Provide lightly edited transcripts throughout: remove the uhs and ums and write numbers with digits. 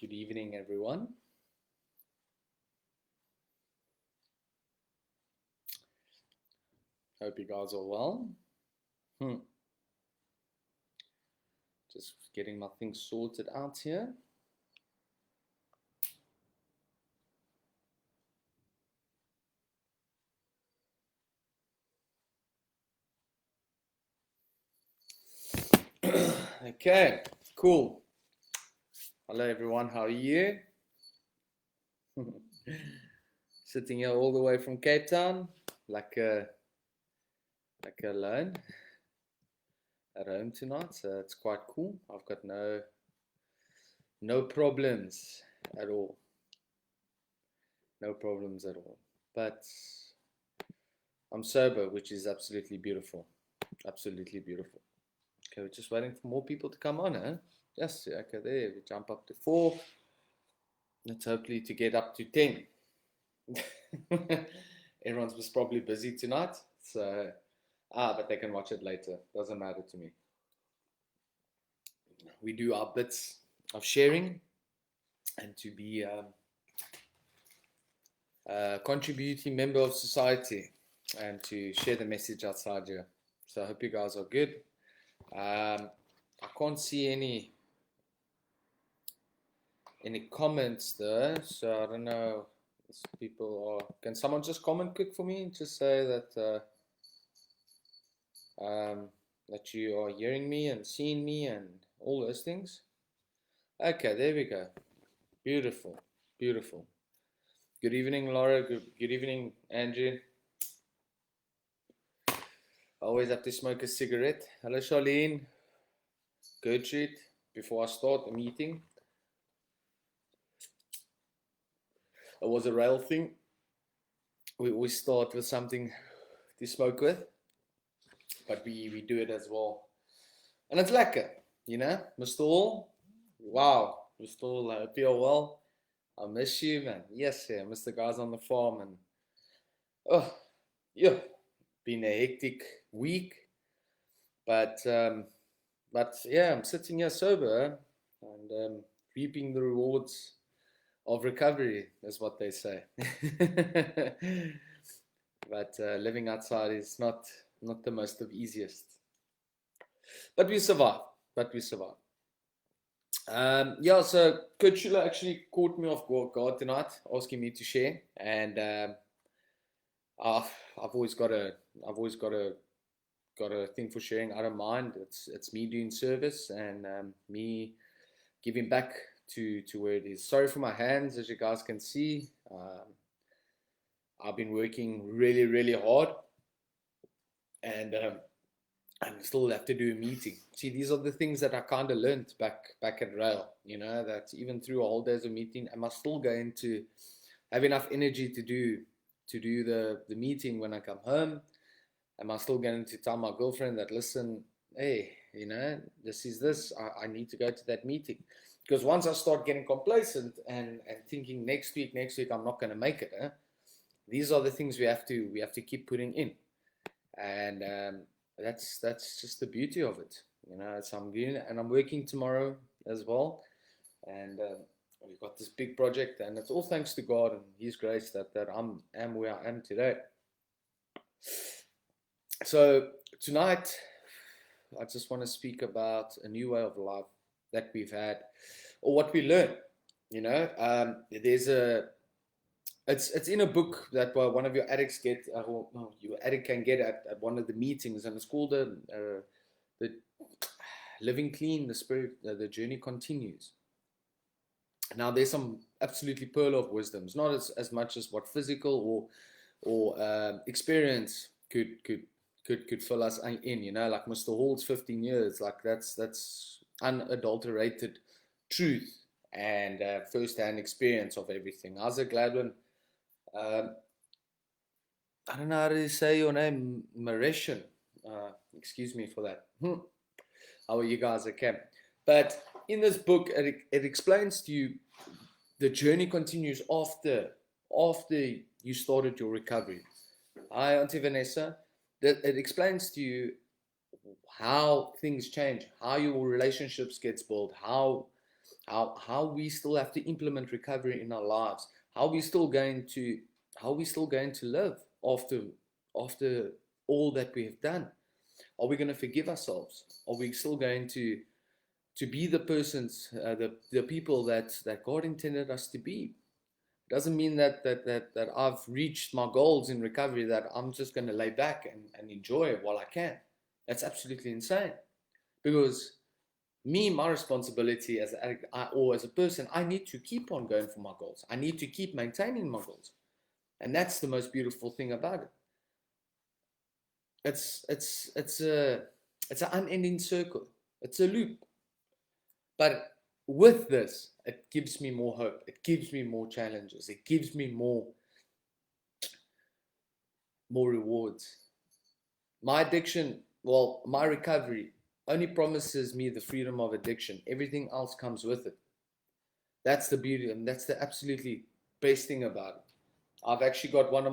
Good evening, everyone. Hope you guys are well. Just getting my things sorted out here. Okay, cool. Hello, everyone. How are you? Sitting here all the way from Cape Town, like alone at home tonight. So it's quite cool. I've got no problems at all. No problems at all. But I'm sober, which is absolutely beautiful. Absolutely beautiful. Okay, we're just waiting for more people to come on, huh? Yes, okay, there. We jump up to 4. Let's hopefully to get up to 10. Everyone's was probably busy tonight, so but they can watch it later. Doesn't matter to me. We do our bits of sharing and to be a contributing member of society and to share the message outside here. So I hope you guys are good. I can't see any comments there, so I don't know if people are. Can someone just comment quick for me? Just say that that you are hearing me and seeing me and all those things. Okay, there we go. Beautiful, beautiful. Good evening, Laura. Good evening, Andrew. I always have to smoke a cigarette. Hello, Charlene. Gertrude. Before I start the meeting, it was a RAEL thing. We always start with something to smoke with, but we do it as well. And it's lekker, you know? Mr. Hall, wow. Mr. Hall, I hope you're well. I miss you, man. Yes, yeah, miss the guys on the farm. And, oh, yeah, been a hectic week. But yeah, I'm sitting here sober and reaping the rewards of recovery, is what they say. But living outside is not the most of easiest. But we survive. Yeah, so Coach Schuler actually caught me off guard tonight, asking me to share, and I've always got a thing for sharing. I don't mind. It's me doing service and me giving back to where it is. Sorry for my hands, as you guys can see. I've been working really, really hard, and I still have to do a meeting. See, these are the things that I kind of learned back at RAEL, you know, that even through a whole day's of meeting, am I still going to have enough energy to do the meeting when I come home? Am I still going to tell my girlfriend that, listen, hey, you know, I need to go to that meeting? Because once I start getting complacent and thinking next week I'm not going to make it, these are the things we have to keep putting in. And that's just the beauty of it, you know. So I'm doing it, and I'm working tomorrow as well, and we've got this big project, and it's all thanks to God and His grace that am where I am today. So tonight, I just want to speak about a new way of life that we've had, or what we learn. You know, it's in a book that one of your addicts get, your addict can get at one of the meetings, and it's called the Living Clean, the Spirit, the Journey Continues. Now, there's some absolutely pearl of wisdoms, not as much as what physical or experience could fill us in. You know, like Mr. Hall's 15 years, like that's unadulterated truth and first-hand experience of everything. Isaac Gladwin. I don't know how to say your name, Mareshan. Excuse me for that. How are you guys? Okay. But in this book, it explains to you the journey continues after you started your recovery. Hi, Auntie Vanessa. It explains to you how things change, how your relationships gets built, how how we still have to implement recovery in our lives, how we still going to live after all that we have done. Are we going to forgive ourselves? Are we still going to be the persons, the people that God intended us to be? Doesn't mean that I've reached my goals in recovery, that I'm just going to lay back and enjoy it while I can. That's absolutely insane. Because my responsibility as an addict, or as a person, I need to keep on going for my goals. I need to keep maintaining my goals. And that's the most beautiful thing about it. It's an unending circle. It's a loop. But with this, it gives me more hope. It gives me more challenges. It gives me more rewards. My addiction, well, my recovery only promises me the freedom of addiction. Everything else comes with it. That's the beauty, and that's the absolutely best thing about it. I've actually got one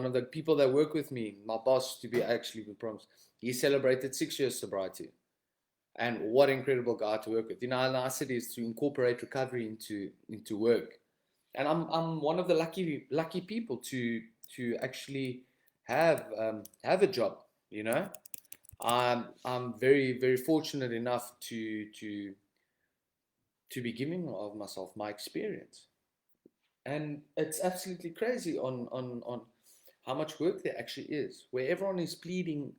of the people that work with me, my boss, to be actually promised. He celebrated 6 years sobriety. And what an incredible guy to work with. You know, how nice it is to incorporate recovery into work. And I'm one of the lucky people to actually have a job. You know, I'm very very fortunate enough to be giving of myself my experience, and it's absolutely crazy on how much work there actually is. Where everyone is pleading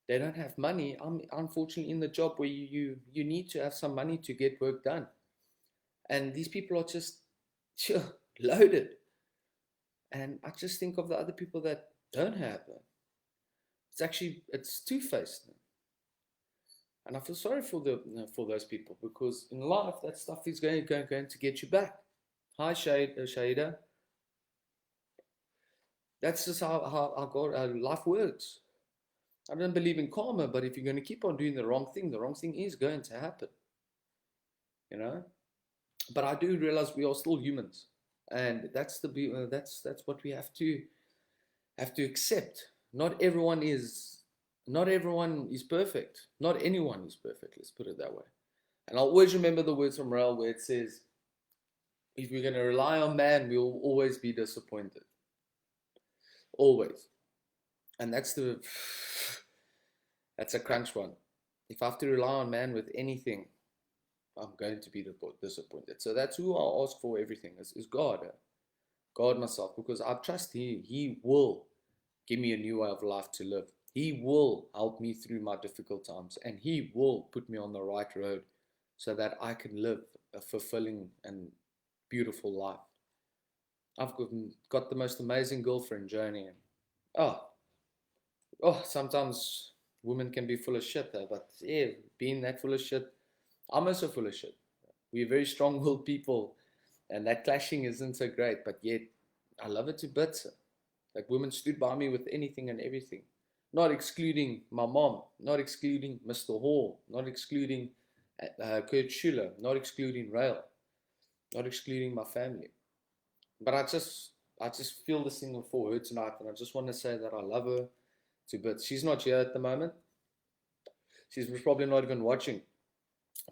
they don't have money. I'm unfortunately in the job where you need to have some money to get work done, and these people are just loaded. And I just think of the other people that don't have it. It's two-faced, and I feel sorry for those people, because in life that stuff is going to get you back. Hi, Shaida. That's just how life works. I don't believe in karma, but if you're going to keep on doing the wrong thing is going to happen. You know. But I do realize we are still humans, and that's what we have to accept. Not everyone is perfect. Not anyone is perfect. Let's put it that way. And I'll always remember the words from RAEL where it says, "If we're going to rely on man, we will always be disappointed." Always. And that's a crunch one. If I have to rely on man with anything, I'm going to be disappointed. So that's who I ask for everything, is God. God myself, because I trust He will give me a new way of life to live. He will help me through my difficult times, and He will put me on the right road so that I can live a fulfilling and beautiful life. I've got the most amazing girlfriend, Journey. Oh, sometimes women can be full of shit, though, but yeah, being that full of shit, I'm also full of shit. We're very strong-willed people, and that clashing isn't so great, but yet I love it to bits. Like, women stood by me with anything and everything, not excluding my mom, not excluding Mr. Hall, not excluding Kurt Schuler, not excluding RAEL, not excluding my family. But I just feel this thing for her tonight, and I just want to say that I love her to bits. She's not here at the moment. She's probably not even watching,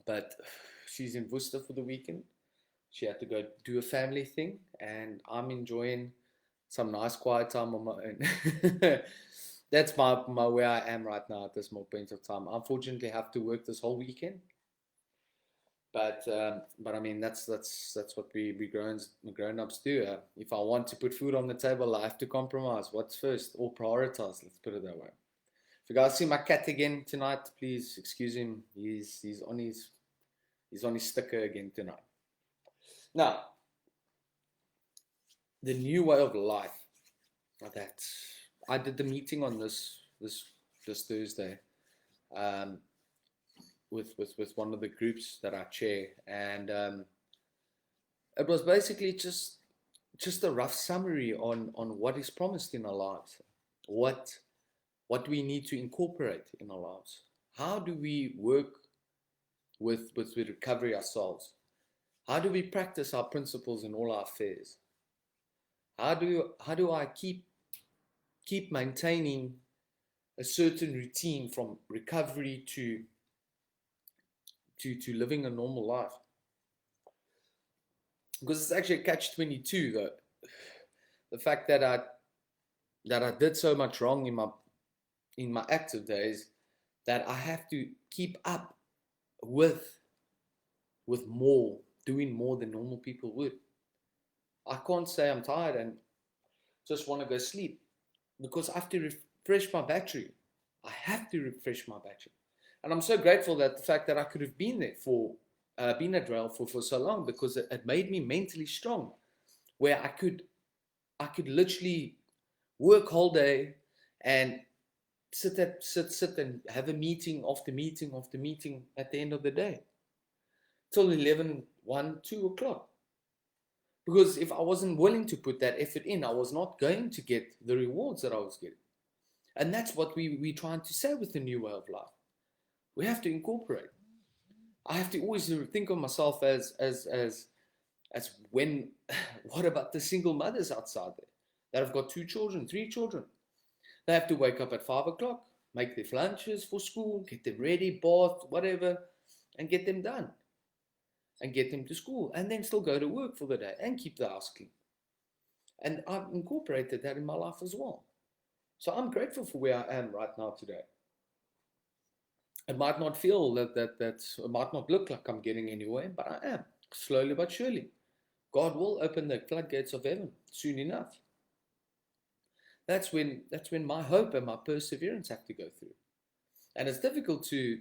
but she's in Worcester for the weekend. She had to go do a family thing, and I'm enjoying some nice quiet time on my own. That's my where I am right now at this point of time. Unfortunately, I have to work this whole weekend, but I mean that's what we grown ups do. If I want to put food on the table, I have to compromise. What's first, or prioritize? Let's put it that way. If you guys see my cat again tonight, please excuse him. He's on his sticker again tonight. Now, the new way of life. That I did the meeting on this Thursday, with one of the groups that I chair, and it was basically just a rough summary on what is promised in our lives, what we need to incorporate in our lives. How do we work with recovery ourselves? How do we practice our principles in all our affairs? How do I keep maintaining a certain routine from recovery to living a normal life? because it's actually a catch-22 though. The fact that I did so much wrong in my active days that I have to keep up with more, doing more than normal people would. I can't say I'm tired and just want to go sleep because I have to refresh my battery. I have to refresh my battery. And I'm so grateful that the fact that I could have been there been at RAEL for so long, because it made me mentally strong, where I could literally work all day and sit and have a meeting after meeting after meeting at the end of the day till 11, 1, 2 o'clock. Because if I wasn't willing to put that effort in, I was not going to get the rewards that I was getting. And that's what we're trying to say with the new way of life. We have to incorporate. I have to always think of myself as when, what about the single mothers outside there that have got 2 children, 3 children? They have to wake up at 5 o'clock, make their lunches for school, get them ready, bath, whatever, and get them done. And get them to school, and then still go to work for the day and keep the house clean. And I've incorporated that in my life as well. So I'm grateful for where I am right now today. It might not feel that it might not look like I'm getting anywhere, but I am, slowly but surely. God will open the floodgates of heaven soon enough. That's when my hope and my perseverance have to go through. And it's difficult to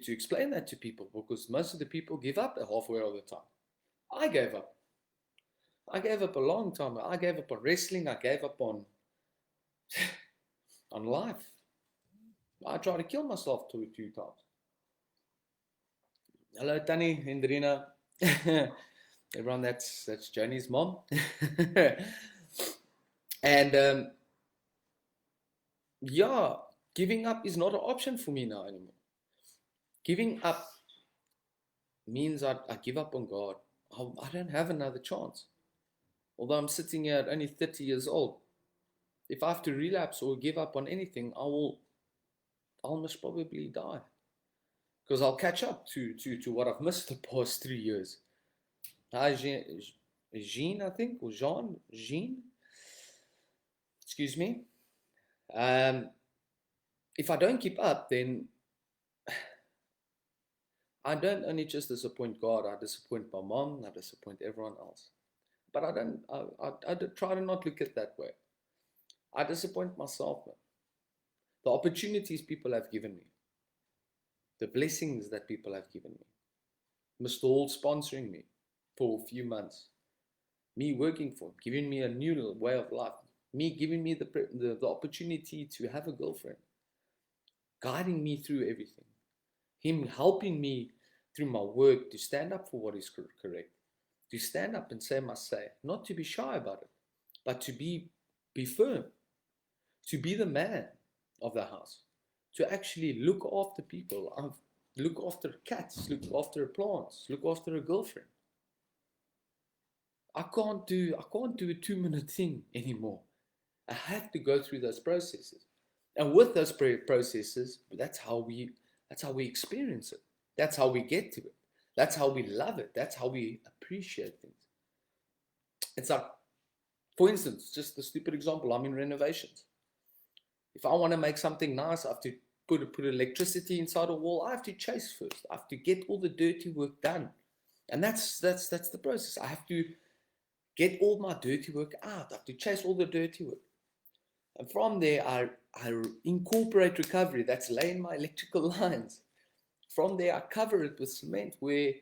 explain that to people, because most of the people give up halfway all the time. I gave up. I gave up a long time. I gave up on wrestling. I gave up on life. I tried to kill myself 2 times. Hello, Tani, Indrina. Everyone, that's Joni's mom. And yeah, giving up is not an option for me now anymore. Giving up means I give up on God. I don't have another chance. Although I'm sitting here at only 30 years old, if I have to relapse or give up on anything, I'll most probably die. Because I'll catch up to what I've missed the past 3 years. Hi, Jean, I think, or Jean. Excuse me. If I don't keep up, then I don't only just disappoint God, I disappoint my mom, I disappoint everyone else. But I try to not look at it that way. I disappoint myself, man. The opportunities people have given me, the blessings that people have given me, Mr. Hall sponsoring me for a few months, me working for him, giving me a new way of life, me giving me the opportunity to have a girlfriend, guiding me through everything, him helping me through my work to stand up for what is correct, to stand up and say my say, not to be shy about it, but to be firm, to be the man of the house, to actually look after people, look after cats, look after plants, look after a girlfriend. I can't do a 2-minute thing anymore. I have to go through those processes. And with those processes, that's how we experience it. That's how we get to it. That's how we love it. That's how we appreciate things. It's like, for instance, just a stupid example, I'm in renovations. If I want to make something nice, I have to put electricity inside a wall. I have to chase first. I have to get all the dirty work done. And that's the process. I have to get all my dirty work out. I have to chase all the dirty work. And from there, I incorporate recovery. That's laying my electrical lines. From there, I cover it with cement, where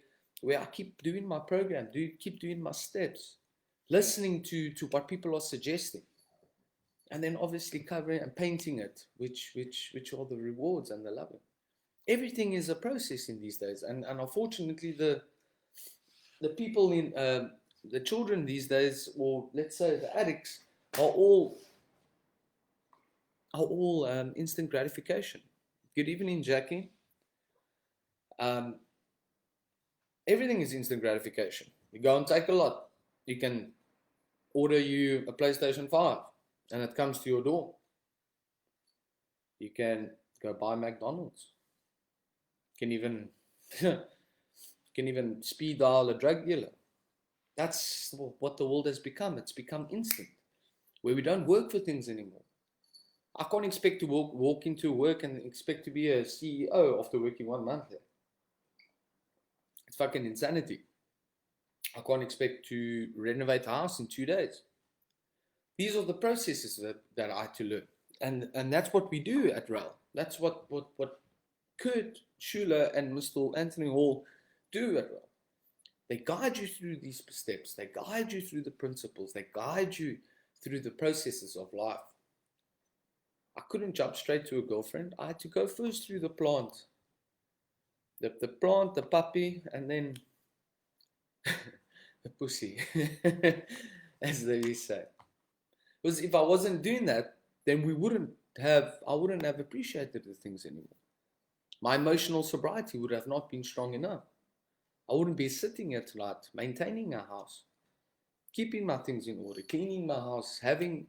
I keep doing my program, keep doing my steps, listening to what people are suggesting, and then obviously covering and painting it, which are the rewards and the loving. Everything is a process in these days, and unfortunately, the people in the children these days, or let's say the addicts, are all instant gratification. Good evening, Jackie. Everything is instant gratification. You go and take a lot. You can order you a PlayStation 5 and it comes to your door. You can go buy McDonald's. You can even speed dial a drug dealer. That's what the world has become. It's become instant, where we don't work for things anymore. I can't expect to walk into work and expect to be a CEO after working 1 month there. It's fucking insanity. I can't expect to renovate a house in 2 days. These are the processes that I had to learn. And that's what we do at RAEL. That's what Kurt Schuler and Mr. Anthony Hall do at RAEL. They guide you through these steps. They guide you through the principles. They guide you through the processes of life. I couldn't jump straight to a girlfriend. I had to go first through the plant. The plant, the puppy, and then the pussy, as they say. Because if I wasn't doing that, then I wouldn't have appreciated the things anymore. My emotional sobriety would have not been strong enough. I wouldn't be sitting here tonight, maintaining a house, keeping my things in order, cleaning my house, having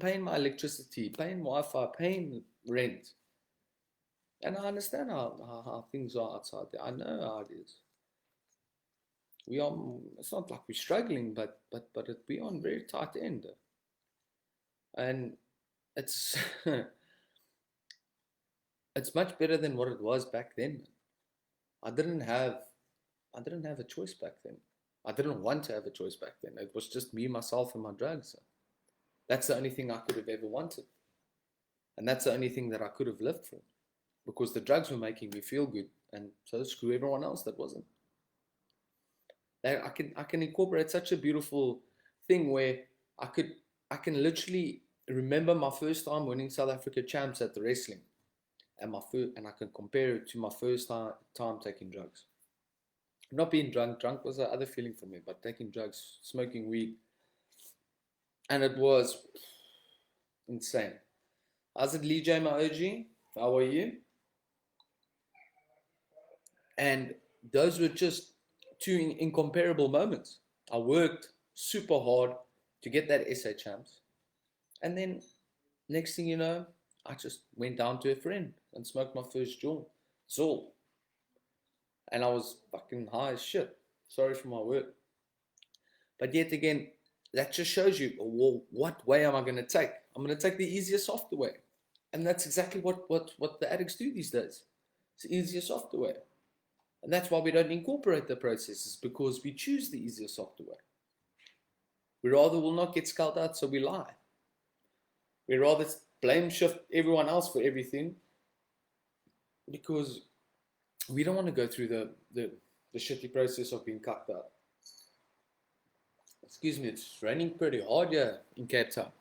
paying my electricity, paying Wi-Fi, paying rent. And I understand how things are outside there. I know how it is. It's not like we're struggling, but we're on very tight end. And it's it's much better than what it was back then. I didn't have a choice back then. I didn't want to have a choice back then. It was just me, myself, and my drugs. That's the only thing I could have ever wanted. And that's the only thing that I could have lived for. Because the drugs were making me feel good. And so screw everyone else that wasn't. I can incorporate such a beautiful thing where I can literally remember my first time winning South Africa champs at the wrestling. And I can compare it to my first time taking drugs. Not being drunk was the other feeling for me, but taking drugs, smoking weed, and it was insane. How's it, Lee J, my OG? How are you? And those were just two incomparable moments. I worked super hard to get that SA champs, and then next thing you know, I just went down to a friend and smoked my first Zol. And I was fucking high as shit. Sorry for my word. But yet again, that just shows you, well, what way am I going to take? I'm going to take the easier, softer way. And that's exactly what the addicts do these days. It's the easier, softer way. And that's why we don't incorporate the processes, because we choose the easier, softer way. We rather will not get scaled out, so we lie. We rather blame shift everyone else for everything, because we don't want to go through the shitty process of being cucked out. Excuse me, it's raining pretty hard here in Cape Town.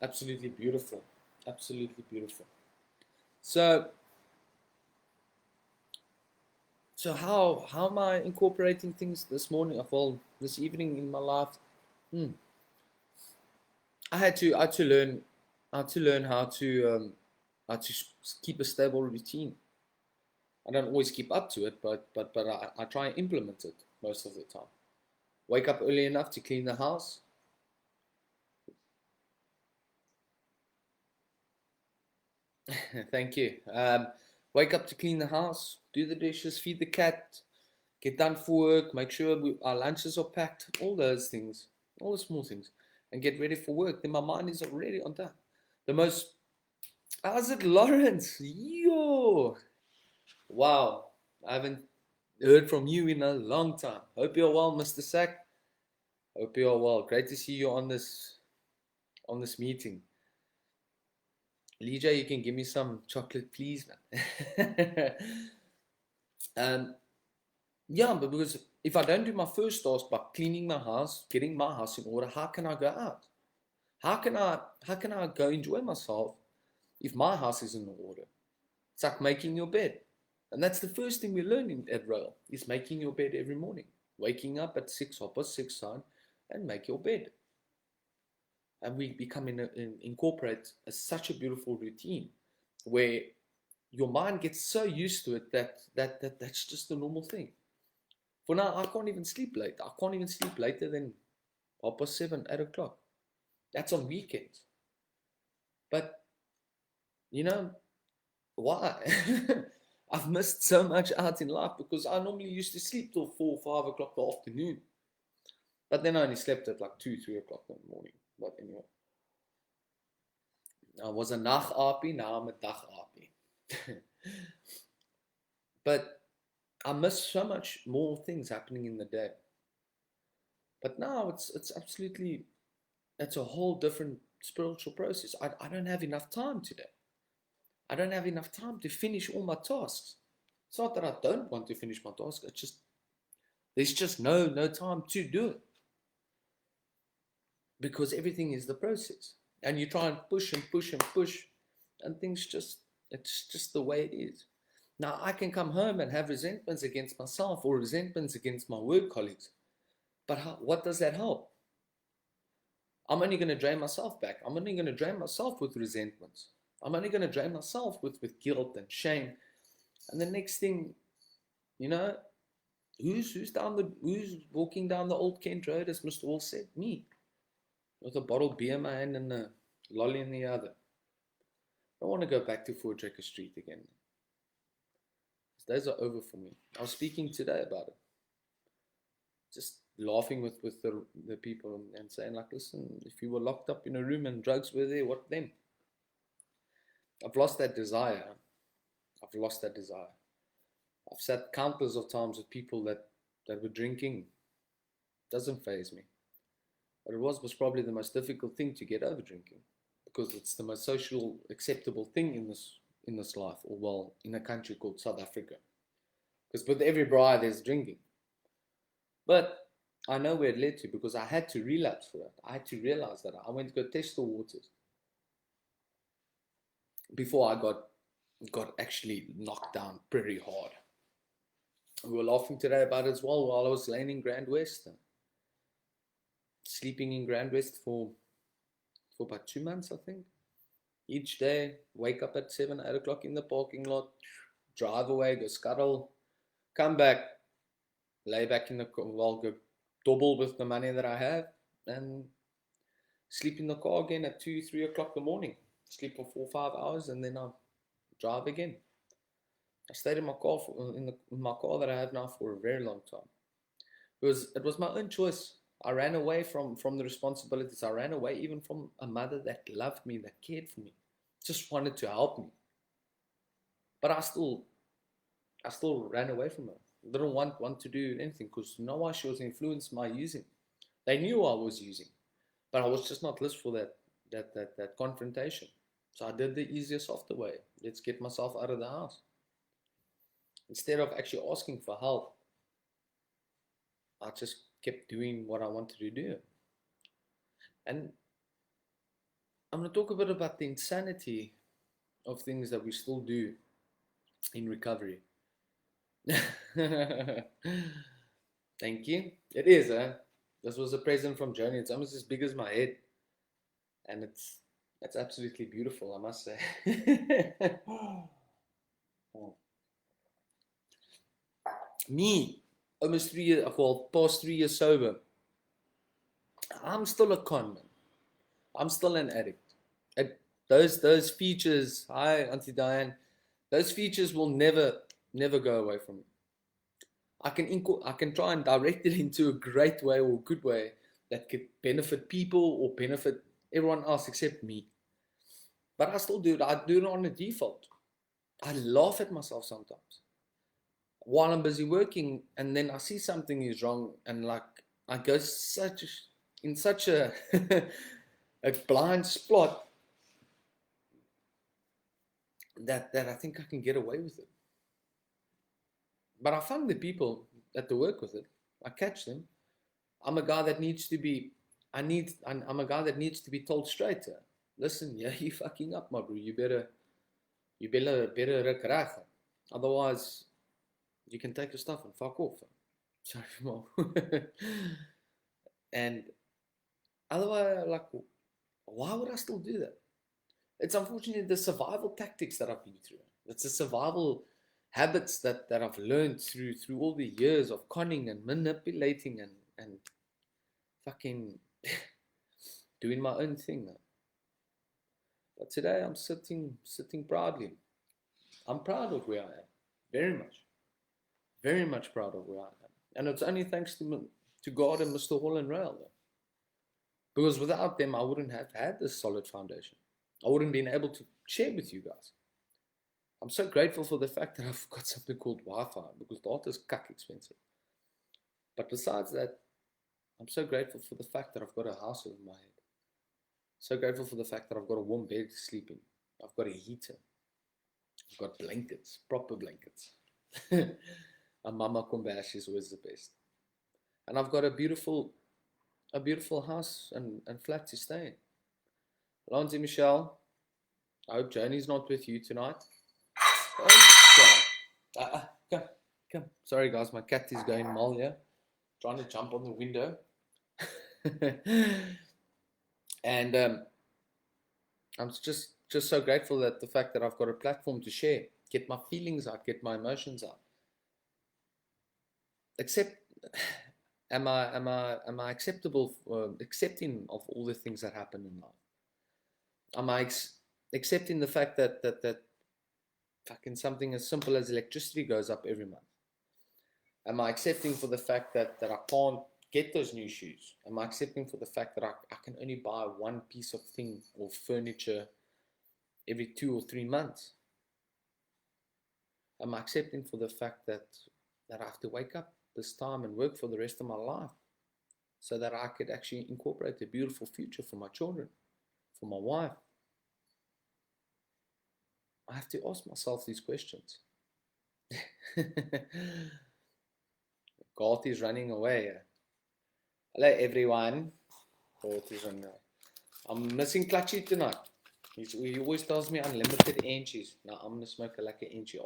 Absolutely beautiful. Absolutely beautiful. So how am I incorporating things this morning, this evening in my life? I had to learn how to keep a stable routine. I don't always keep up to it, but I try and implement it most of the time. Wake up early enough to clean the house. Thank you. Wake up to clean the house, do the dishes, feed the cat, get done for work, make sure our lunches are packed, all those things, all the small things, and get ready for work. Then my mind is already on that. How's it, Lawrence? Yo! Wow, I haven't heard from you in a long time. Hope you're well, Mr. Sack. Hope you're well. Great to see you on this meeting. Lee J, you can give me some chocolate, please, man. Yeah, but because if I don't do my first task by cleaning my house, getting my house in order, how can I go out? How can I go enjoy myself if my house isn't in order? It's like making your bed. And that's the first thing we learn at RAEL, is making your bed every morning. Waking up at 6:30 time and make your bed. And we incorporate such a beautiful routine where your mind gets so used to it that's just a normal thing. For now, I can't even sleep late. I can't even sleep later than 7:30, 8 o'clock. That's on weekends. But, why? I've missed so much out in life because I normally used to sleep till 4 or 5 o'clock the afternoon. But then I only slept at like 2, 3 o'clock in the morning. But anyway, I was a nacht-aapie, now I'm a dag-aapie. But I miss so much more things happening in the day. But now it's absolutely, it's a whole different spiritual process. I don't have enough time today. I don't have enough time to finish all my tasks. It's not that I don't want to finish my task. It's just, there's just no time to do it. Because everything is the process. And you try and push and push and push. And things just, it's just the way it is. Now, I can come home and have resentments against myself or resentments against my work colleagues. But what does that help? I'm only going to drain myself back. I'm only going to drain myself with resentments. I'm only going to drain myself with guilt and shame. And the next thing, you know, who's walking down the Old Kent Road, as Mr. Wall said? Me. With a bottle of beer in my hand and a lolly in the other. I don't want to go back to Fort Jacker Street again. Those days are over for me. I was speaking today about it. Just laughing with the people and saying, like, listen, if you were locked up in a room and drugs were there, what then? I've lost that desire. I've lost that desire. I've sat countless of times with people that were drinking. It doesn't faze me. But it was probably the most difficult thing to get over drinking, because it's the most social acceptable thing in this life, or well, in a country called South Africa. Because with every braai there's drinking. But I know where it led to, because I had to relapse for that. I had to realize that. I went to go test the waters before I got actually knocked down pretty hard. We were laughing today about it as well while I was laying in Grand West. Sleeping in Grand West for about 2 months, I think. Each day, wake up at 7, 8 o'clock in the parking lot, drive away, go scuttle, come back, lay back in the car, well, go double with the money that I have, and sleep in the car again at 2, 3 o'clock in the morning. Sleep for 4, 5 hours, and then I drive again. I stayed in my car in my car that I have now for a very long time. It was my own choice. I ran away from the responsibilities. I ran away even from a mother that loved me, that cared for me, just wanted to help me. But I still ran away from her. I didn't want to do anything, because you know why? She was influenced by using. They knew I was using, but I was just not listening for that confrontation. So I did the easier, softer way. Let's get myself out of the house. Instead of actually asking for help, I just kept doing what I wanted to do. And I'm going to talk a bit about the insanity of things that we still do in recovery. Thank you. It is, huh? This was a present from Johnny. It's almost as big as my head. And it's absolutely beautiful, I must say. Me, almost 3 years, well, past 3 years sober, I'm still a con man. I'm still an addict. Those features, hi Auntie Diane, those features will never go away from me. I can try and direct it into a great way or a good way that could benefit people or benefit everyone else except me. But I still do it. I do it on a default. I laugh at myself sometimes while I'm busy working, and then I see something is wrong, and like I go in such a a blind spot that I think I can get away with it. But I find the people that work with it, I catch them. I'm a guy that needs to be. I'm a guy that needs to be told straight. Listen, yeah, you fucking up, my bro. You better rekrach. Otherwise, you can take your stuff and fuck off. Sorry, Mom. And otherwise, like, why would I still do that? It's unfortunately the survival tactics that I've been through. It's the survival habits that I've learned through all the years of conning and manipulating and fucking doing my own thing. But today I'm sitting proudly. I'm proud of where I am. Very much proud of where I am. And it's only thanks to to God and Mr. Hall and Rail. Because without them, I wouldn't have had this solid foundation. I wouldn't been able to share with you guys. I'm so grateful for the fact that I've got something called Wi-Fi, because data is cuck expensive. But besides that, I'm so grateful for the fact that I've got a house over my head. So grateful for the fact that I've got a warm bed to sleep in. I've got a heater. I've got blankets, proper blankets. A mama kombash is always the best. And I've got a beautiful house and flat to stay in. Lonzi Michelle, I hope Joni's not with you tonight. Come. Sorry guys, my cat is going mal here. Trying to jump on the window. And I'm just so grateful that the fact that I've got a platform to share, get my feelings out, get my emotions out. Am I acceptable, accepting of all the things that happen in life? Am I accepting the fact that fucking something as simple as electricity goes up every month? Am I accepting for the fact that I can't get those new shoes? Am I accepting for the fact that I can only buy one piece of thing or furniture every 2 or 3 months? Am I accepting for the fact that I have to wake up this time and work for the rest of my life so that I could actually incorporate a beautiful future for my children, for my wife? I have to ask myself these questions. God is running away. Hello everyone. God is running away. I'm missing Clutchy tonight. He always tells me unlimited inches. Now I'm going to smoke a like an inchy.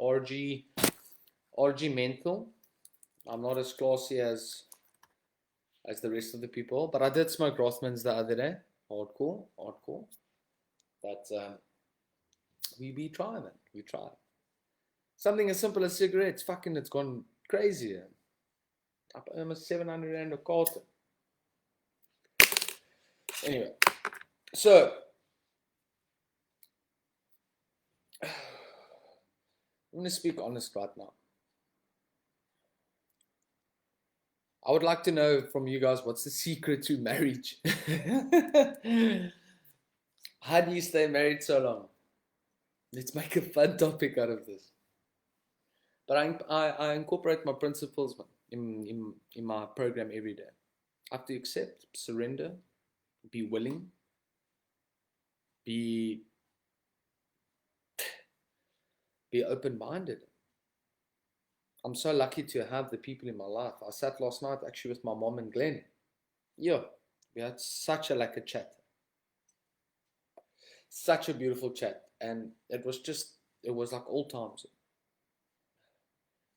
RG menthol. I'm not as classy as the rest of the people, but I did smoke Rothmans the other day. Hardcore. But we try, man. We try. Something as simple as cigarettes. Fucking, it's gone crazy. Up almost 700 rand a carton. Anyway, so I'm going to speak honest right now. I would like to know from you guys, what's the secret to marriage? How do you stay married so long? Let's make a fun topic out of this. But I incorporate my principles in my program every day. I have to accept, surrender, be willing, be open-minded. I'm so lucky to have the people in my life. I sat last night actually with my mom and Glenn. Yeah, we had such a chat. Such a beautiful chat. And it was like old times.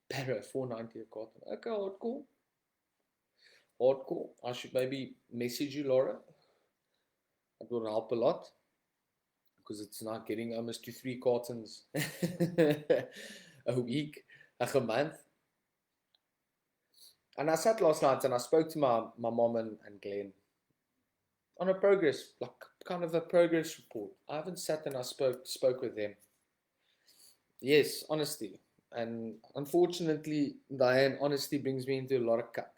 Para 490 a carton. Okay, hardcore. I should maybe message you, Laura. It would help a lot. Because it's not getting almost 2-3 cartons a week, a month. And I sat last night and I spoke to my mom and Glenn on a progress, like kind of a progress report. I haven't sat and I spoke with them. Yes, honesty. And unfortunately, Diane, honesty brings me into a lot of cuck.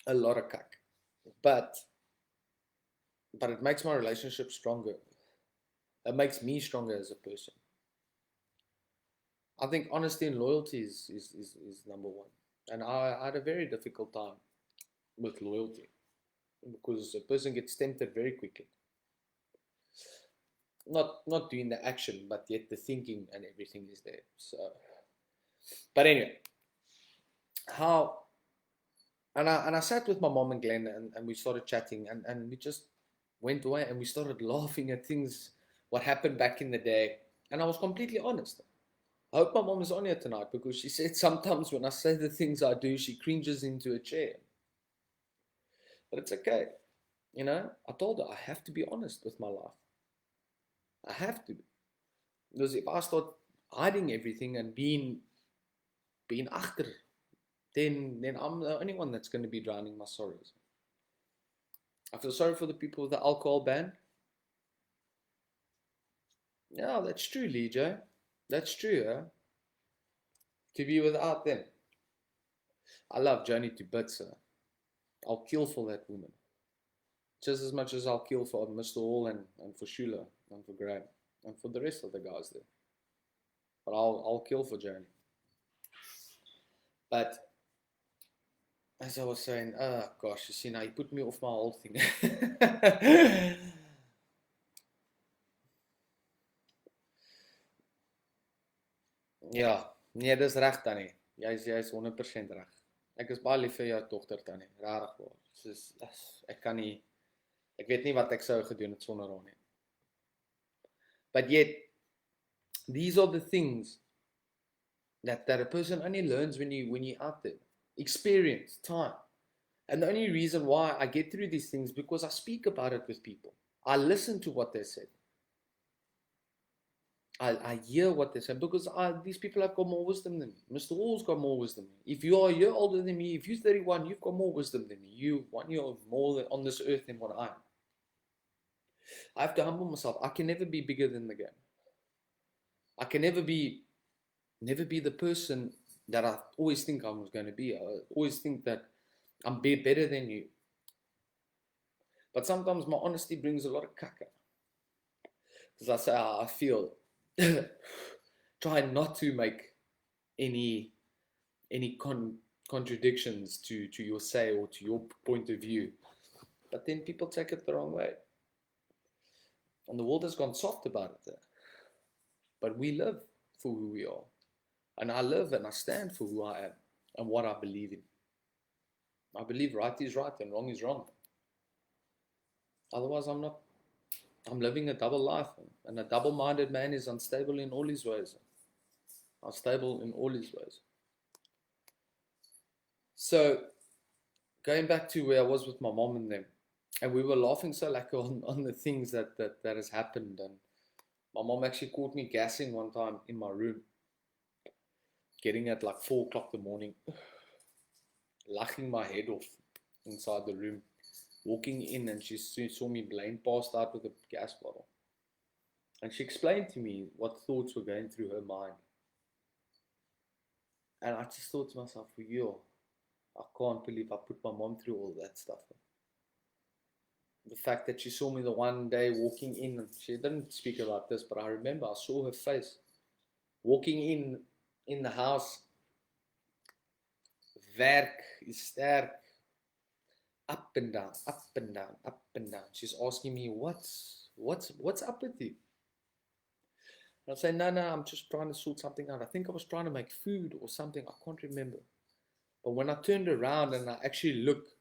A lot of cuck. But it makes my relationship stronger. It makes me stronger as a person. I think honesty and loyalty is number one. And I had a very difficult time with loyalty because a person gets tempted very quickly. Not doing the action, but yet the thinking and everything is there. So, but anyway, and I sat with my mom and Glenn and we started chatting and we just went away and we started laughing at things, what happened back in the day. And I was completely honest. I hope my mom is on here tonight because she said sometimes when I say the things I do, she cringes into a chair. But it's okay. You know, I told her I have to be honest with my life. I have to. Because if I start hiding everything and being achter, then I'm the only one that's going to be drowning my sorrows. I feel sorry for the people with the alcohol ban. Yeah, that's true, Lee J. That's true, huh? To be without them. I love Joni to bits. I'll kill for that woman. Just as much as I'll kill for Mr. Hall and for Shula and for Graham and for the rest of the guys there. But I'll kill for Joni. But as I was saying, oh gosh, you see now you put me off my whole thing. Ja, nee, dis reg Tannie. Jy's 100% reg. Ek is baie lief vir jou dogter Tannie, regtig waar. Soos ek kan nie ek weet nie wat ek sou gedoen het sonder haar nie. But yet these are the things that a person only learns when you're out there. Experience, time. And the only reason why I get through these things because I speak about it with people. I listen to what they said. I hear what they say because these people have got more wisdom than me. Mr. Hall's got more wisdom than me. If you are a year older than me, if you're 31, you've got more wisdom than me. You 1 year more on this earth than what I am. I have to humble myself. I can never be bigger than the game. I can never be the person that I always think I was going to be. I always think that I'm better than you. But sometimes my honesty brings a lot of caca. Because I say how I feel. Try not to make any contradictions to your say or to your point of view. But then people take it the wrong way. And the world has gone soft about it there. But we live for who we are. And I live and I stand for who I am and what I believe in. I believe right is right and wrong is wrong. Otherwise, I'm not. I'm living a double life. And a double-minded man is unstable in all his ways. Unstable in all his ways. So, going back to where I was with my mom and them, and we were laughing so like on the things that has happened. And my mom actually caught me gassing one time in my room. Getting at like 4 o'clock in the morning. Laughing my head off inside the room. Walking in and she saw me blind passed out with a gas bottle. And she explained to me what thoughts were going through her mind. And I just thought to myself, yo, I can't believe I put my mom through all that stuff. The fact that she saw me the one day walking in, she didn't speak about this, but I remember I saw her face walking in the house. Werk is sterk. Up and down, up and down, up and down. She's asking me, what's up with you? And I'll say, no, I'm just trying to sort something out. I think I was trying to make food or something. I can't remember. But when I turned around and I actually looked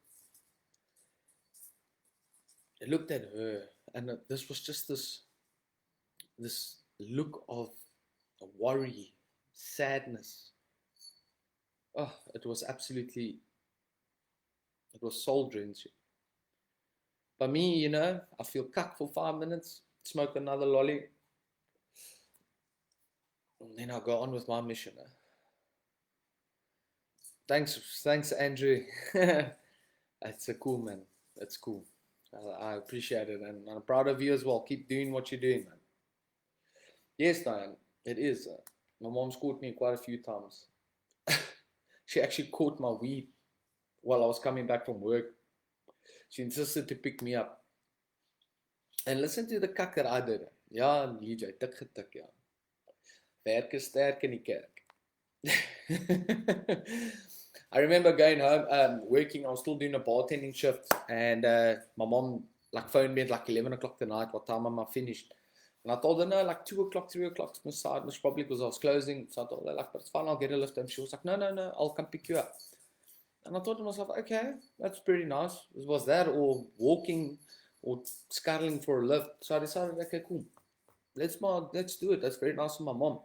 at her, and this was just this look of worry, sadness. Oh, it was soul drenching. But me, I feel cuck for 5 minutes, smoke another lolly, and then I'll go on with my mission. Thanks, Andrew. It's cool, man. It's cool. I appreciate it, and I'm proud of you as well. Keep doing what you're doing, man. Yes, Diane, it is. My mom's caught me quite a few times. She actually caught my weed while I was coming back from work. She insisted to pick me up. And listen to the kak that I did. Ja, DJ, tik getik, ja. Werk is sterk in die kerk. I remember going home, working, I was still doing a bartending shift, and my mom phoned me at 11 o'clock tonight, what time am I finished? And I told her, no, 2 o'clock, 3 o'clock, most probably because I was closing, so I told her, but it's fine, I'll get a lift, and she was like, no, I'll come pick you up. And I thought to myself, okay, that's pretty nice. Was that or walking or scuttling for a lift? So I decided, okay, cool, let's do it, that's very nice of my mom.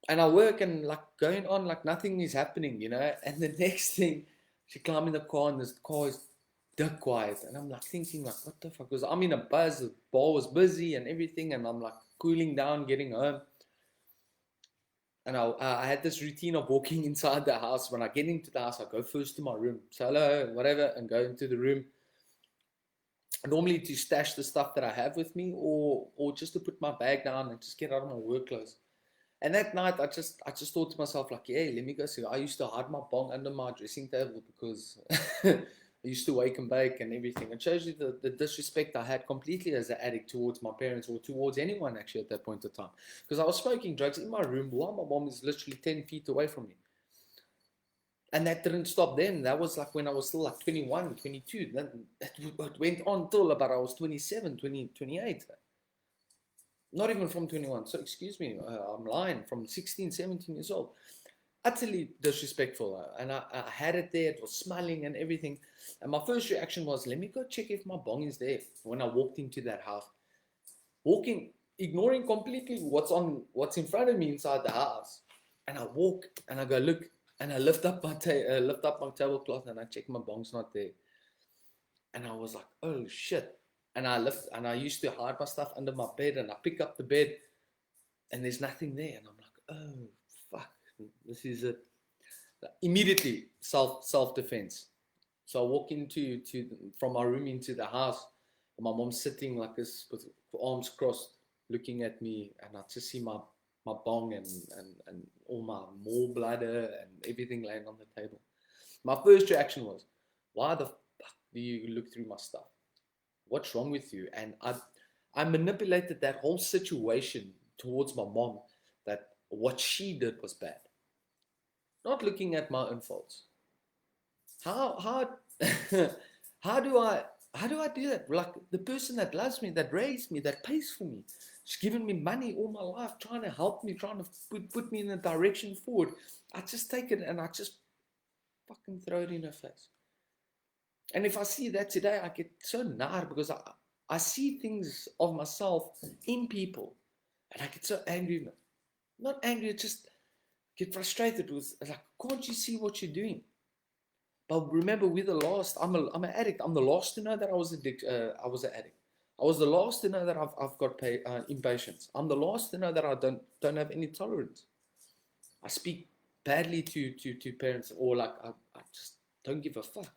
And I work and going on nothing is happening, and the next thing, she climbed in the car and this car is dead quiet. And I'm thinking what the fuck? Because I'm in a buzz, the bar was busy and everything, and I'm cooling down, getting home. And I had this routine of walking inside the house. When I get into the house, I go first to my room, say hello, whatever, and go into the room. Normally to stash the stuff that I have with me, or just to put my bag down and just get out of my work clothes. And that night, I just thought to myself, like, hey, let me go see. I used to hide my bong under my dressing table because I used to wake and bake and everything. It shows you the disrespect I had completely as an addict towards my parents or towards anyone actually at that point of time. Because I was smoking drugs in my room while my mom is literally 10 feet away from me. And that didn't stop then. That was like when I was still like 21, 22. Then it went on till about I was 27, 20, 28. Not even from 21. So excuse me, I'm lying. From 16, 17 years old. Utterly disrespectful. And I had it there. It was smelling and everything. And my first reaction was, let me go check if my bong is there. When I walked into that house. Ignoring completely what's in front of me inside the house. And I walk and I go, look. And I lift up my tablecloth and I check my bong's not there. And I was like, oh shit. And I used to hide my stuff under my bed and I pick up the bed and there's nothing there. And I'm like, oh fuck, this is it. Immediately self-defense. So I walk from my room into the house and my mom's sitting like this with arms crossed looking at me, and I just see my bong and all my more bladder and everything laying on the table. My first reaction was, why the fuck do you look through my stuff? What's wrong with you? And I manipulated that whole situation towards my mom, that what she did was bad. Not looking at my own faults. How how do I do that? Like the person that loves me, that raised me, that pays for me, she's given me money all my life, trying to help me, trying to put me in a direction forward. I just take it and I just fucking throw it in her face. And if I see that today, I get so nar because I see things of myself in people, and I get so angry. Not angry, just get frustrated with, like, can't you see what you're doing? But remember, we're the last. I'm an addict. I'm the last to know that I was an addict. I was the last to know that I've got impatience. I'm the last to know that I don't have any tolerance. I speak badly to parents, or like I just don't give a fuck.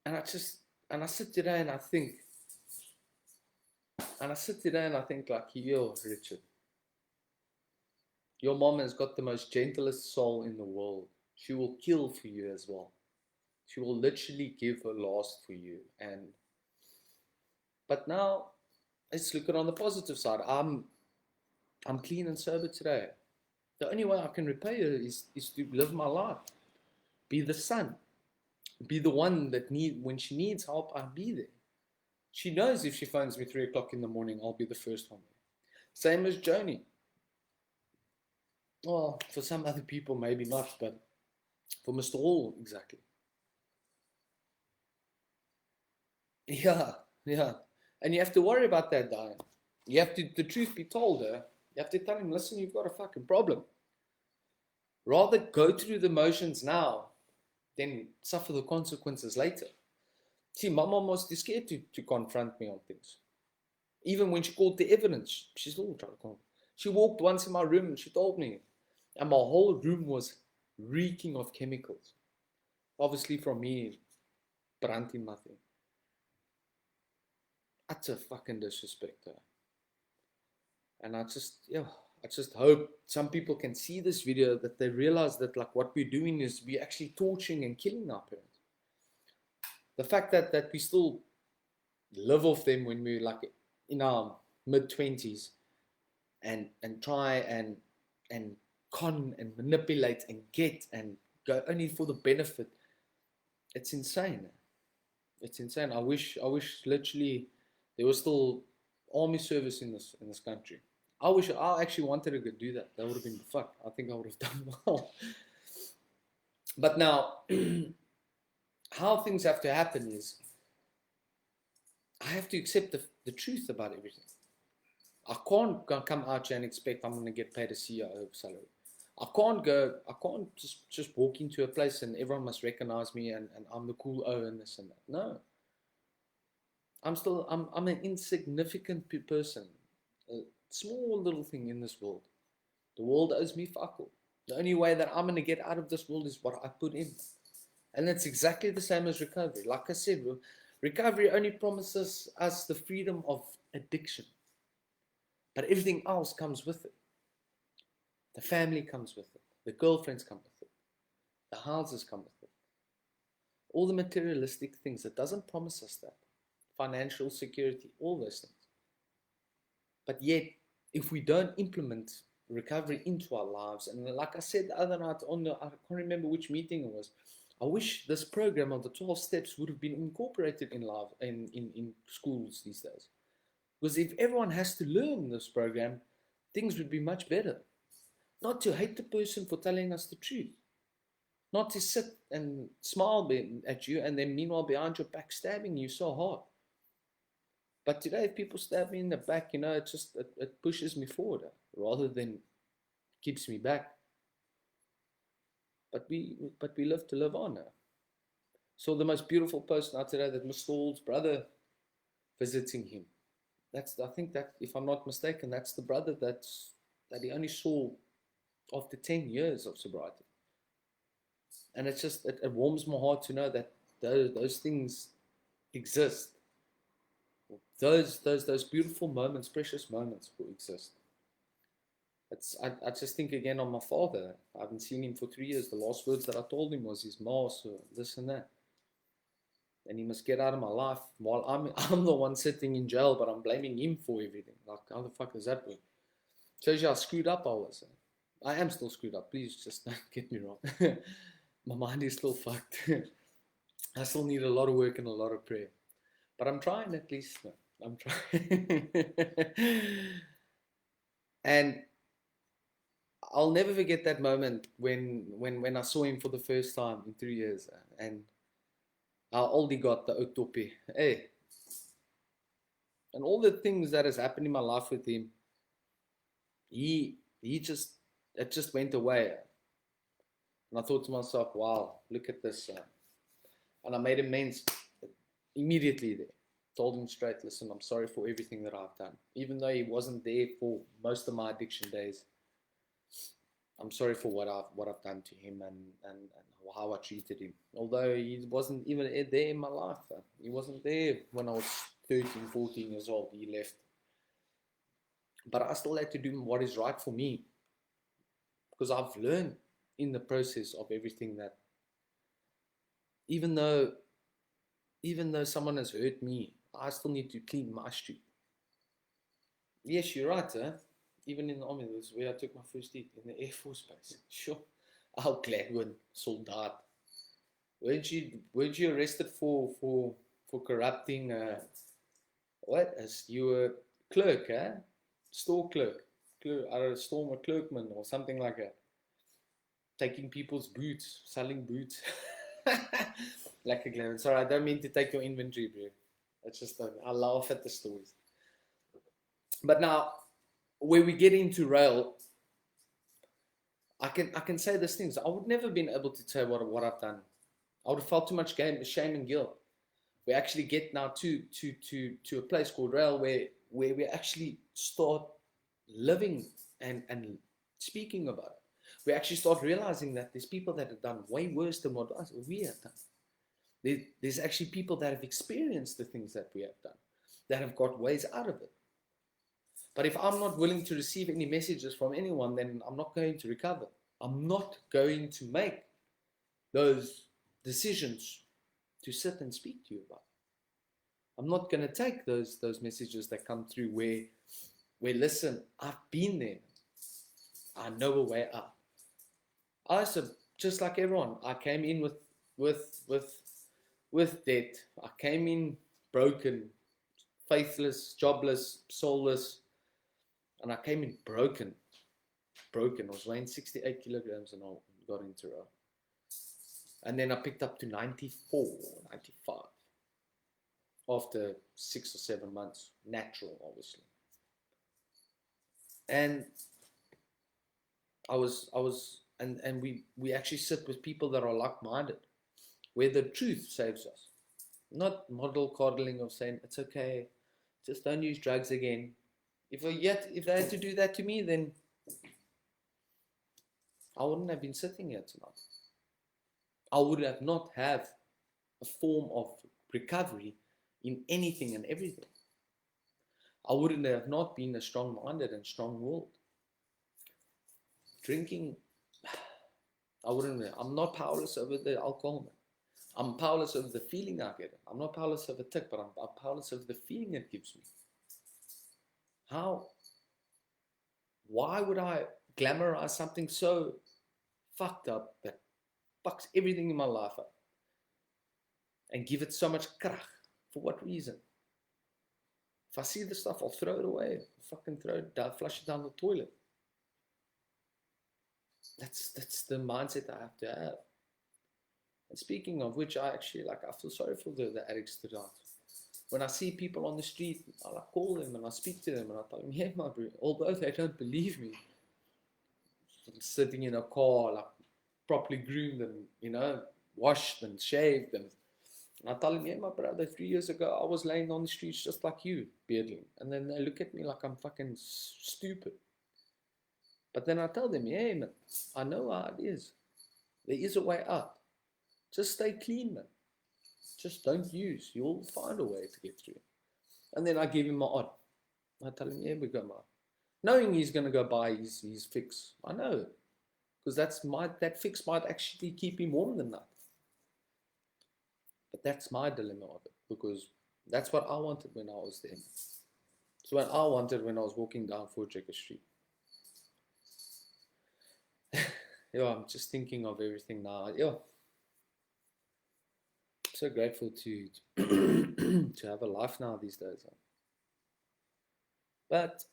And I sit today and I think, like, yo, Richard, your mom has got the most gentlest soul in the world. She will kill for you as well. She will literally give her last for you. But now, let's look at it on the positive side. I'm clean and sober today. The only way I can repay her is to live my life. Be the son. Be the one that when she needs help, I'll be there. She knows if she phones me 3 o'clock in the morning, I'll be the first one there. Same as Joni. Well, for some other people, maybe not, but for Mr. Hall, exactly. Yeah. And you have to worry about that, Diane. You have to, the truth be told, you have to tell him, listen, you've got a fucking problem. Rather go through the motions now than suffer the consequences later. See, my mom was too scared to confront me on things. Even when she called the evidence, she still tried to confront. She walked once in my room and she told me, and my whole room was reeking of chemicals. Obviously from me branding my thing. Utter fucking disrespect. And I just hope some people can see this video, that they realize that, like, what we're doing is we're actually torturing and killing our parents. The fact that we still live off them when we're like in our mid-20s and try and con and manipulate and get and go only for the benefit, it's insane. It's insane. I wish literally there was still army service in this country. I actually wanted to go do that. That would have been fuck. I think I would have done well. But now, how things have to happen is I have to accept the truth about everything. I can't come out here and expect I'm going to get paid a CEO salary. I can't just walk into a place and everyone must recognize me and I'm the cool O and this and that. No. I'm an insignificant person. A small little thing in this world. The world owes me fuck all. The only way that I'm going to get out of this world is what I put in. And it's exactly the same as recovery. Like I said, recovery only promises us the freedom of addiction. But everything else comes with it. The family comes with it. The girlfriends come with it. The houses come with it. All the materialistic things. It doesn't promise us that. Financial security, all those things. But yet, if we don't implement recovery into our lives, and like I said the other night I can't remember which meeting it was, I wish this program of the 12 steps would have been incorporated in schools these days. Because if everyone has to learn this program, things would be much better. Not to hate the person for telling us the truth. Not to sit and smile at you and then meanwhile behind your back stabbing you so hard. But today, if people stab me in the back, it pushes me forward rather than keeps me back. But we live to live on. So the most beautiful post out today, that Mr. Hall's brother visiting him. I think that, if I'm not mistaken, that's the brother that he only saw after 10 years of sobriety. And it's just, it warms my heart to know that those things exist. Those beautiful moments, precious moments will exist. I just think again on my father. I haven't seen him for 3 years. The last words that I told him was his mass or this and that. And he must get out of my life while I'm the one sitting in jail, but I'm blaming him for everything. Like, how the fuck does that work? Shows you how screwed up I was. I am still screwed up. Please just don't get me wrong. My mind is still fucked. I still need a lot of work and a lot of prayer. But I'm trying at least. I'm trying. And I'll never forget that moment when I saw him for the first time in 3 years. And how old he got, the Otopi. Hey. And all the things that has happened in my life with him, it just went away. And I thought to myself, wow, look at this. And I made amends immediately there. Told him straight, listen, I'm sorry for everything that I've done. Even though he wasn't there for most of my addiction days, I'm sorry for what I've done to him and how I treated him. Although he wasn't even there in my life. He wasn't there when I was 13, 14 years old. He left. But I still had to do what is right for me. Because I've learned in the process of everything that even though someone has hurt me, I still need to clean my street. Yes, you're right, huh? Even in the army, that's where I took my first hit, in the Air Force Base. Sure. I'll Gladwin, soldat. Weren't you arrested for corrupting, what? As you were clerk, huh? Store clerk. Store clerkman or something like that. Taking people's boots, selling boots. Like a Gladwin. Sorry, I don't mean to take your inventory, bro. It's just, I laugh at the stories. But now, where we get into RAEL, I can say these things. I would never have been able to say what I've done. I would have felt too much shame and guilt. We actually get now to a place called RAEL where we actually start living and speaking about it. We actually start realizing that there's people that have done way worse than what we have done. There's actually people that have experienced the things that we have done, that have got ways out of it. But if I'm not willing to receive any messages from anyone, then I'm not going to recover. I'm not going to make those decisions to sit and speak to you about. I'm not going to take those messages that come through where listen, I've been there. I know a way out. I also, just like everyone, I came in with debt. I came in broken, faithless, jobless, soulless. And I came in broken. I was weighing 68 kilograms and I got into RAEL. And then I picked up to 94, 95. After 6 or 7 months. Natural, obviously. And and we actually sit with people that are like-minded. Where the truth saves us. Not model coddling of saying, it's okay, just don't use drugs again. If they had to do that to me, then I wouldn't have been sitting here tonight. I would have not have a form of recovery in anything and everything. I wouldn't have not been a strong-minded and strong-willed. Drinking, I'm not powerless over the alcohol, man. I'm powerless over the feeling I get. I'm not powerless over tick, but I'm powerless over the feeling it gives me. Why would I glamorize something so fucked up that fucks everything in my life up and give it so much krach? For what reason? If I see the stuff, I'll throw it away. Fucking throw it down, flush it down the toilet. That's the mindset I have to have. And speaking of which, I feel sorry for the addicts today. When I see people on the street, I call them and I speak to them and I tell them, yeah, my bro, although they don't believe me, I'm sitting in a car, like properly groomed and, washed and shaved. And I tell them, yeah, my brother, 3 years ago, I was laying on the streets just like you, beardling. And then they look at me like I'm fucking stupid. But then I tell them, yeah, man, I know how it is. There is a way out. Just stay clean, man. Just don't use. You'll find a way to get through. And then I give him my odd. I tell him, yeah, we go, man. Knowing he's going to go buy his fix. I know. Because that fix might actually keep him warm than that. But that's my dilemma of it. Because that's what I wanted when I was there. It's what I wanted when I was walking down Fort Jacker Street. Yeah, I'm just thinking of everything now. Yeah. So grateful to to have a life now these days. But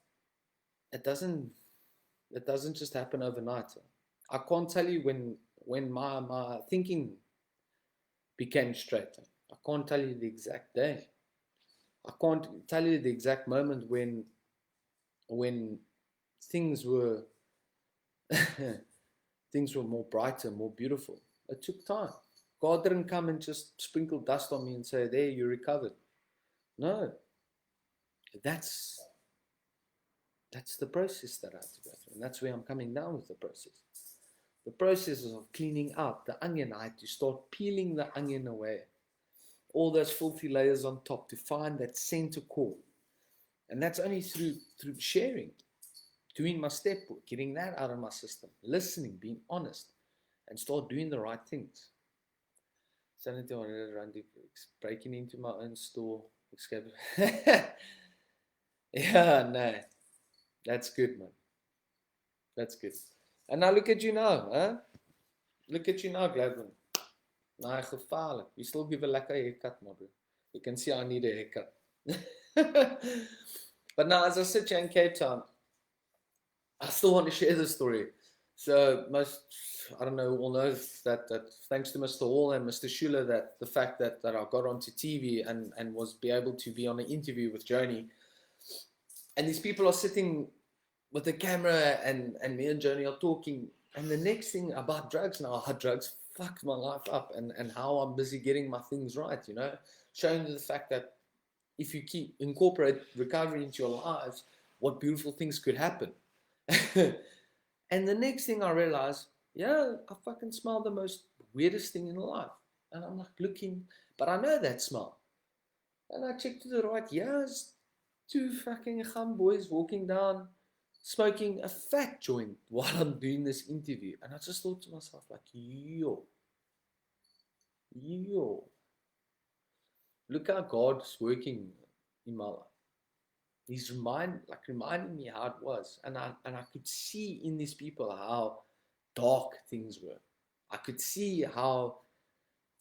it doesn't just happen overnight. I can't tell you when my thinking became straight. I can't tell you the exact day. I can't tell you the exact moment when things were more brighter, more beautiful. It took time. God didn't come and just sprinkle dust on me and say, there, you recovered. No. That's the process that I have to go through. And that's where I'm coming down with the process. The process of cleaning out the onion. I had to start peeling the onion away. All those filthy layers on top to find that center core. And that's only through sharing, doing my step work, getting that out of my system, listening, being honest, and start doing the right things. Breaking into my own store. Yeah, no. That's good, man. That's good. And now look at you now, huh? Look at you now, Gladwin. Nou, gevaarlijk. You still give a lekker haircut, my bro. You can see I need a haircut. But now, as I sit here in Cape Town, I still want to share this story. So I don't know, all knows that thanks to Mr. Hall and Mr. Schuler, that the fact that I got onto TV and was be able to be on an interview with Joni. And these people are sitting with the camera and me and Joni are talking. And the next thing about drugs now, how drugs fucked my life up and how I'm busy getting my things right, showing the fact that if you incorporate recovery into your lives, what beautiful things could happen. And the next thing I realized, yeah, I fucking smell the most weirdest thing in life. And I'm like looking, but I know that smell. And I check to the right, it's 2 fucking gum boys walking down, smoking a fat joint while I'm doing this interview. And I just thought to myself, like, yo. Look how God's working in my life. He's reminding me how it was. And I could see in these people how dark things were. I could see how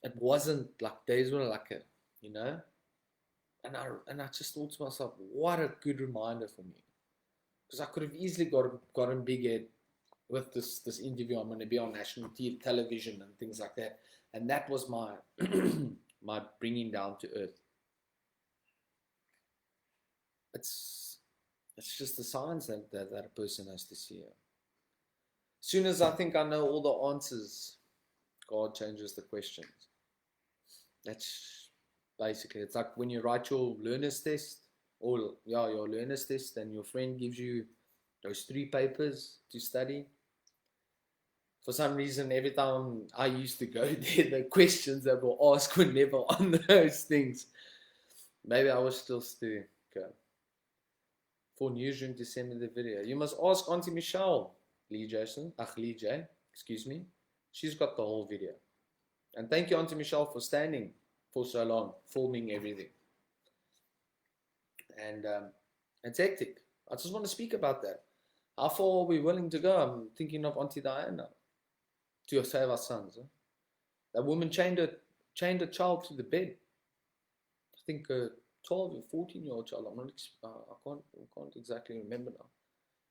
it wasn't like days were like it, And I just thought to myself, what a good reminder for me. Because I could have easily gotten big head with this interview. I'm going to be on national television and things like that. And that was my my bringing down to earth. It's just the signs that a person has to see. As soon as I think I know all the answers, God changes the questions. That's basically, it's like when you write your learner's test, your learner's test, and your friend gives you those 3 papers to study. For some reason, every time I used to go there, the questions that were asked were never on those things. Maybe I was still studying. Okay. for Newsroom to send me the video. You must ask Auntie Michelle, Lee J, excuse me. She's got the whole video. And thank you, Auntie Michelle, for standing for so long, filming everything. And it's hectic. I just want to speak about that. How far are we willing to go? I'm thinking of Auntie Diana to save our sons. That woman chained a child to the bed. I think a 12 or 14-year-old child. I can't exactly remember now.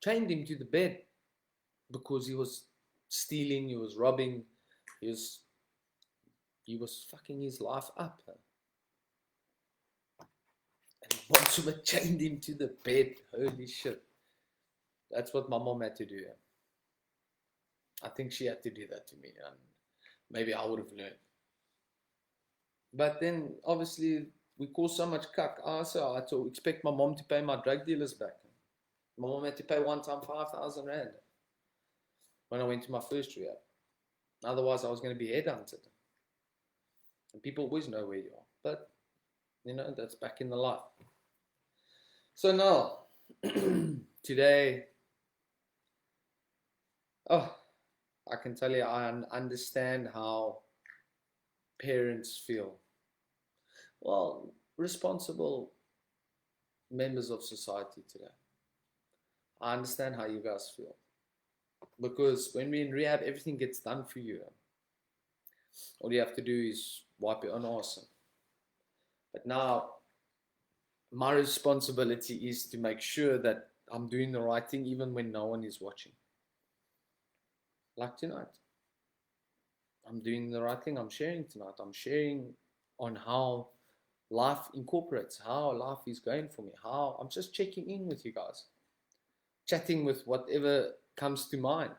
Chained him to the bed because he was stealing, he was robbing, he was fucking his life up. And once we chained him to the bed, holy shit. That's what my mom had to do. I think she had to do that to me, and maybe I would have learned. But then, obviously, we caused so much cuck. Also, I had to expect my mom to pay my drug dealers back. My mom had to pay one time 5,000 rand when I went to my first rehab. Otherwise, I was going to be headhunted. And people always know where you are. But, that's back in the life. So now, today, I can tell you, I understand how parents feel. Well, responsible members of society today. I understand how you guys feel. Because when we're in rehab, everything gets done for you. All you have to do is wipe your own arse. But now, my responsibility is to make sure that I'm doing the right thing even when no one is watching. Like tonight. I'm doing the right thing. I'm sharing tonight. I'm sharing on how life incorporates, how life is going for me, how I'm just checking in with you guys, chatting with whatever comes to mind.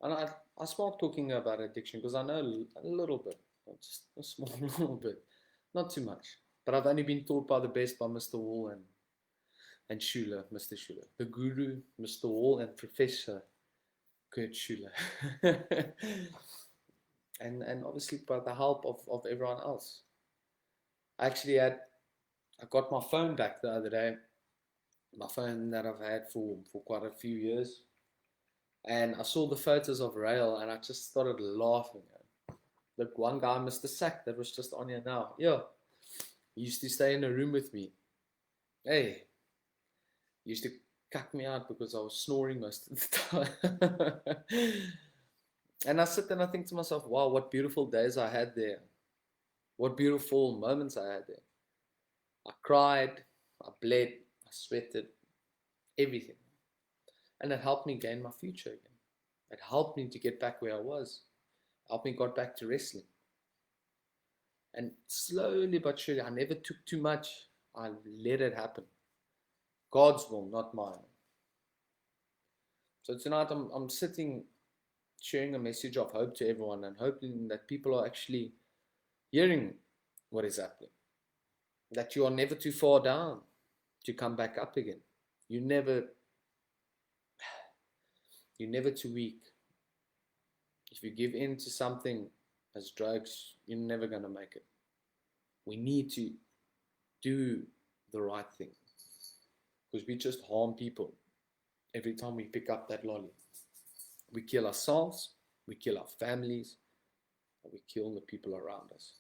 And I start talking about addiction because I know a little bit, just a small little bit, not too much. But I've only been taught by the best, by Mr. Wall and Schuler, Mr. Schuler, the guru, Mr. Wall, and Professor Kurt Schuler. and obviously by the help of everyone else. I got my phone back the other day, my phone that I've had for quite a few years, and I saw the photos of RAEL and I just started laughing. Look, one guy, Mr. Sack, that was just on here now. Yeah, he used to stay in a room with me. Hey, he used to cuck me out because I was snoring most of the time. And I sit and I think to myself, wow, what beautiful days I had there. What beautiful moments I had there. I cried, I bled, I sweated, everything. And it helped me gain my future again. It helped me to get back where I was. It helped me get back to wrestling. And slowly but surely, I never took too much. I let it happen. God's will, not mine. So tonight I'm sitting, sharing a message of hope to everyone and hoping that people are actually hearing what is happening. That you are never too far down to come back up again. You're never too weak. If you give in to something as drugs, you're never going to make it. We need to do the right thing. Because we just harm people every time we pick up that lolly. We kill ourselves, we kill our families, and we kill the people around us.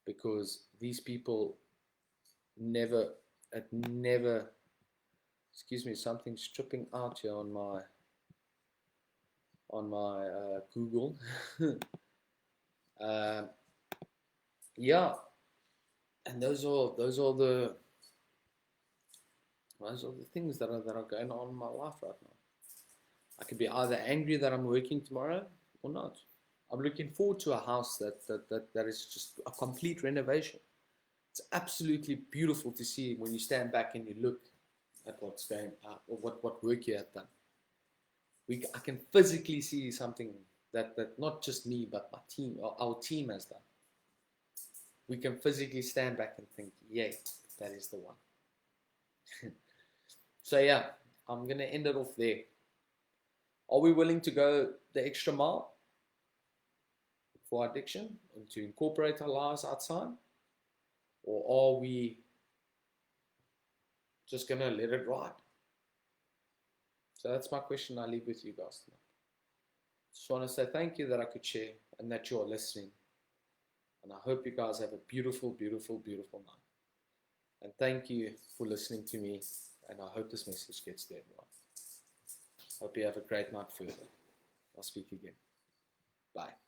Because these people never, excuse me, something's tripping out here on my Google. Yeah, and those are the things that are going on in my life right now. I could be either angry that I'm working tomorrow or not. I'm looking forward to a house that is just a complete renovation. It's absolutely beautiful to see when you stand back and you look at what's going on, or what work you have done. I can physically see something that not just me, but my team, or our team has done. We can physically stand back and think, yeah, that is the one. So yeah, I'm going to end it off there. Are we willing to go the extra mile for addiction and to incorporate our lives outside? Or are we just going to let it ride? So that's my question I leave with you guys tonight. Just want to say thank you that I could share and that you are listening. And I hope you guys have a beautiful, beautiful, beautiful night. And thank you for listening to me. And I hope this message gets to everyone. Hope you have a great night further. I'll speak again. Bye.